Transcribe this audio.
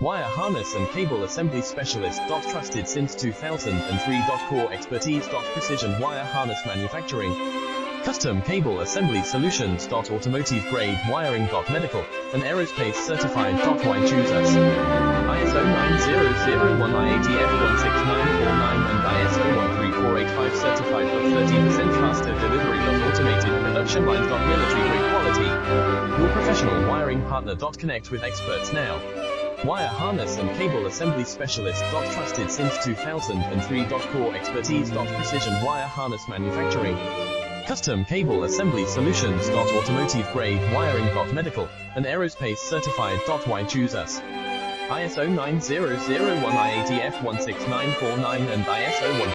Wire harness and cable assembly specialist. Trusted since 2003. Core expertise. Precision wire harness manufacturing. Custom cable assembly solutions. Automotive grade wiring. Medical and aerospace certified. Why choose us? ISO 9001 IATF 16949 and ISO 13485 certified for 30% faster delivery. Automated production lines. Military grade quality. Your professional wiring partner. Connect with experts now. Wire harness and cable assembly specialist. Trusted since 2003. Core expertise. Precision wire harness manufacturing. Custom cable assembly solutions. Automotive grade wiring. Medical and aerospace certified. Why choose us? ISO 9001 IATF 16949 and ISO 1